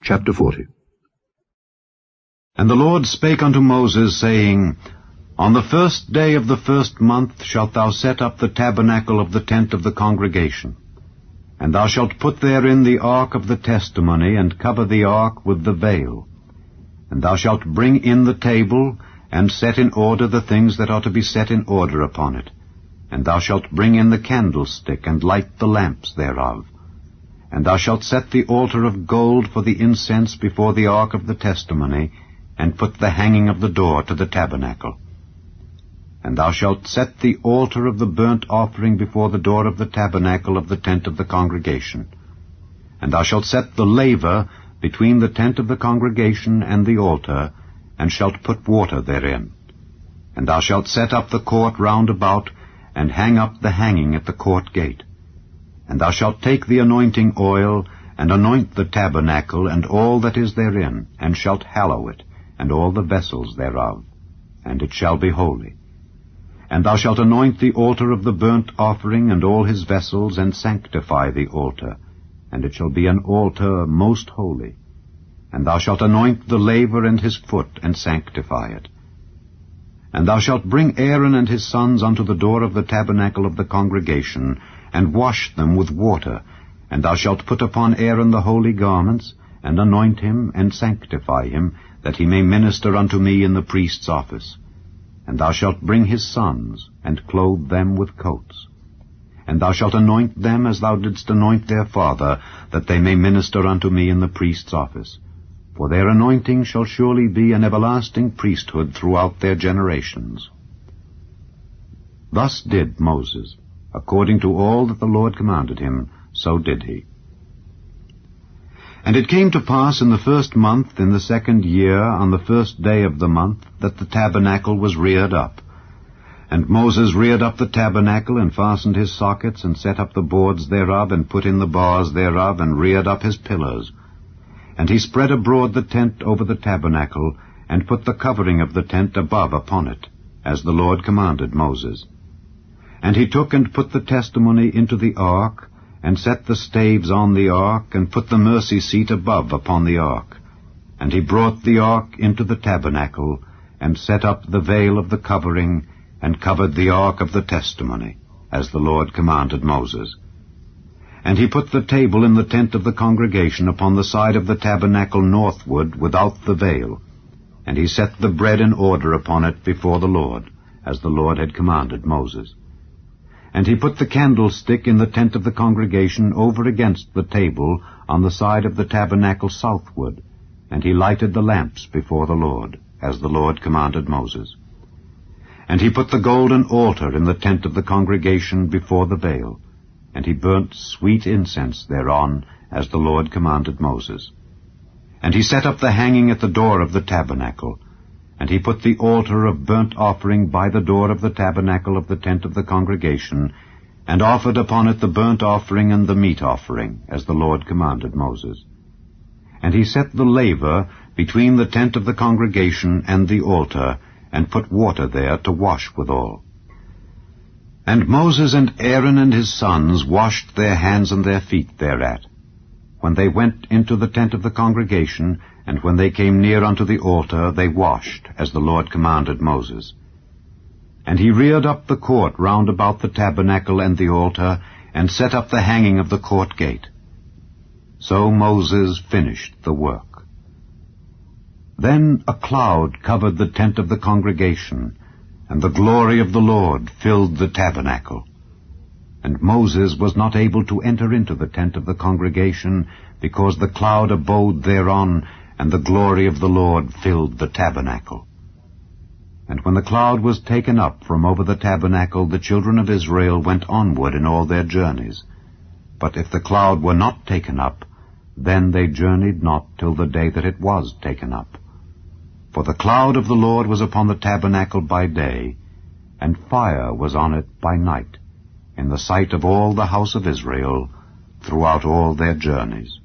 Chapter 40. And the Lord spake unto Moses, saying, On the 1st day of the 1st month shalt thou set up the tabernacle of the tent of the congregation. And thou shalt put therein the ark of the testimony, and cover the ark with the veil. And thou shalt bring in the table, and set in order the things that are to be set in order upon it. And thou shalt bring in the candlestick, and light the lamps thereof. And thou shalt set the altar of gold for the incense before the ark of the testimony, and put the hanging of the door to the tabernacle. And thou shalt set the altar of the burnt offering before the door of the tabernacle of the tent of the congregation. And thou shalt set the laver between the tent of the congregation and the altar, and shalt put water therein. And thou shalt set up the court round about, and hang up the hanging at the court gate. And thou shalt take the anointing oil, and anoint the tabernacle, and all that is therein, and shalt hallow it, and all the vessels thereof, and it shall be holy. And thou shalt anoint the altar of the burnt offering, and all his vessels, and sanctify the altar, and it shall be an altar most holy. And thou shalt anoint the laver and his foot, and sanctify it. And thou shalt bring Aaron and his sons unto the door of the tabernacle of the congregation, and wash them with water. And thou shalt put upon Aaron the holy garments, and anoint him, and sanctify him, that he may minister unto me in the priest's office. And thou shalt bring his sons, and clothe them with coats. And thou shalt anoint them as thou didst anoint their father, that they may minister unto me in the priest's office. For their anointing shall surely be an everlasting priesthood throughout their generations. Thus did Moses. According to all that the Lord commanded him, so did he. And it came to pass in the 1st month, in the 2nd year, on the 1st day of the month, that the tabernacle was reared up. And Moses reared up the tabernacle, and fastened his sockets, and set up the boards thereof, and put in the bars thereof, and reared up his pillars. And he spread abroad the tent over the tabernacle, and put the covering of the tent above upon it, as the Lord commanded Moses. And he took and put the testimony into the ark, and set the staves on the ark, and put the mercy seat above upon the ark. And he brought the ark into the tabernacle, and set up the veil of the covering, and covered the ark of the testimony, as the Lord commanded Moses. And he put the table in the tent of the congregation upon the side of the tabernacle northward, without the veil. And he set the bread in order upon it before the Lord, as the Lord had commanded Moses. And he put the candlestick in the tent of the congregation over against the table on the side of the tabernacle southward, and he lighted the lamps before the Lord, as the Lord commanded Moses. And he put the golden altar in the tent of the congregation before the veil, and he burnt sweet incense thereon, as the Lord commanded Moses. And he set up the hanging at the door of the tabernacle, and he put the altar of burnt offering by the door of the tabernacle of the tent of the congregation, and offered upon it the burnt offering and the meat offering, as the Lord commanded Moses. And he set the laver between the tent of the congregation and the altar, and put water there to wash withal. And Moses and Aaron and his sons washed their hands and their feet thereat, when they went into the tent of the congregation, and when they came near unto the altar, they washed, as the Lord commanded Moses. And he reared up the court round about the tabernacle and the altar, and set up the hanging of the court gate. So Moses finished the work. Then a cloud covered the tent of the congregation, and the glory of the Lord filled the tabernacle. And Moses was not able to enter into the tent of the congregation, because the cloud abode thereon, and the glory of the Lord filled the tabernacle. And when the cloud was taken up from over the tabernacle, the children of Israel went onward in all their journeys. But if the cloud were not taken up, then they journeyed not till the day that it was taken up. For the cloud of the Lord was upon the tabernacle by day, and fire was on it by night, in the sight of all the house of Israel, throughout all their journeys.